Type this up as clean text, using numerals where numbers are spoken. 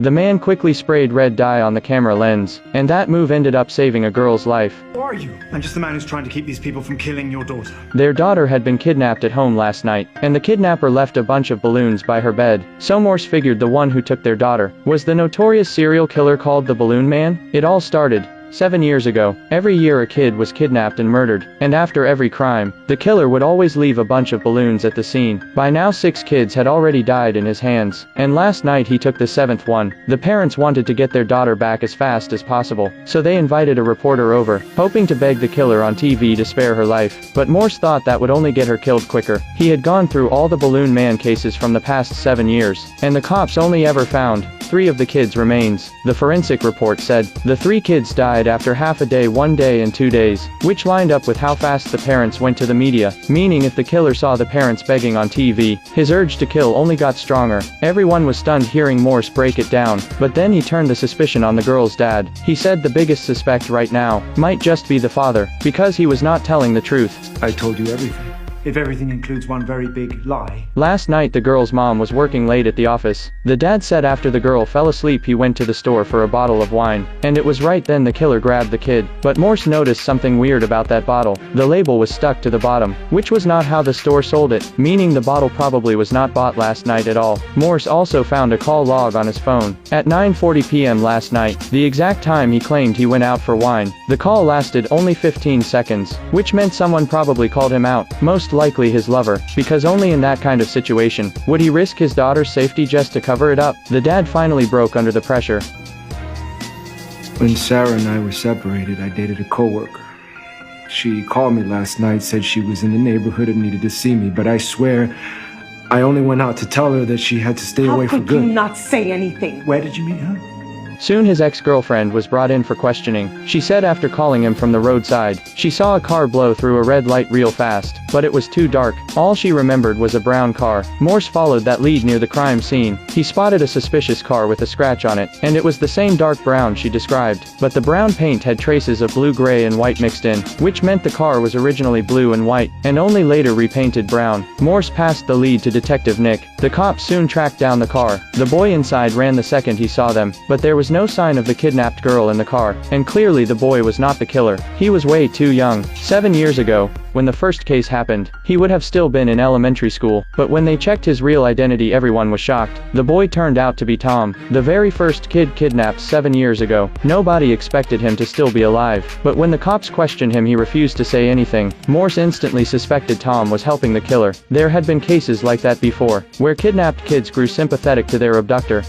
The man quickly sprayed red dye on the camera lens, and that move ended up saving a girl's life. Who are you? I'm just the man who's trying to keep these people from killing your daughter. Their daughter had been kidnapped at home last night, and the kidnapper left a bunch of balloons by her bed. So Morse figured the one who took their daughter was the notorious serial killer called the Balloon Man. It all started 7 years ago. Every year a kid was kidnapped and murdered, and after every crime, the killer would always leave a bunch of balloons at the scene. By now 6 kids had already died in his hands, and last night he took the 7th one. The parents wanted to get their daughter back as fast as possible, so they invited a reporter over, hoping to beg the killer on TV to spare her life. But Morse thought that would only get her killed quicker. He had gone through all the Balloon Man cases from the past 7 years, and the cops only ever found 3 of the kids' remains. The forensic report said the 3 kids died after half a day, 1 day and 2 days, which lined up with how fast the parents went to the media, meaning if the killer saw the parents begging on TV, his urge to kill only got stronger. Everyone was stunned hearing Morse break it down, but then he turned the suspicion on the girl's dad. He said the biggest suspect right now might just be the father, because he was not telling the truth. I told you everything. If everything includes one very big lie. Last night the girl's mom was working late at the office. The dad said after the girl fell asleep he went to the store for a bottle of wine, and it was right then the killer grabbed the kid. But Morse noticed something weird about that bottle. The label was stuck to the bottom, which was not how the store sold it, meaning the bottle probably was not bought last night at all. Morse also found a call log on his phone. At 9:40 p.m. last night, the exact time he claimed he went out for wine, the call lasted only 15 seconds, which meant someone probably called him out, most likely his lover, because only in that kind of situation would he risk his daughter's safety just to cover it up. The dad finally broke under the pressure. When Sarah and I were separated, I dated a coworker. She called me last night, said she was in the neighborhood and needed to see me, but I swear I only went out to tell her that she had to stay away for good. How could you not say anything? Where did you meet her? Soon his ex-girlfriend was brought in for questioning. She said after calling him from the roadside, she saw a car blow through a red light real fast, but it was too dark. All she remembered was a brown car. Morse followed that lead near the crime scene. He spotted a suspicious car with a scratch on it, and it was the same dark brown she described, but the brown paint had traces of blue, gray and white mixed in, which meant the car was originally blue and white, and only later repainted brown. Morse passed the lead to Detective Nick. The cops soon tracked down the car. The boy inside ran the second he saw them, but there was no sign of the kidnapped girl in the car, and clearly the boy was not the killer. He was way too young. 7 years ago, when the first case happened, he would have still been in elementary school, but when they checked his real identity everyone was shocked. The boy turned out to be Tom, the very first kid kidnapped 7 years ago. Nobody expected him to still be alive, but when the cops questioned him he refused to say anything. Morse instantly suspected Tom was helping the killer. There had been cases like that before, where kidnapped kids grew sympathetic to their abductor.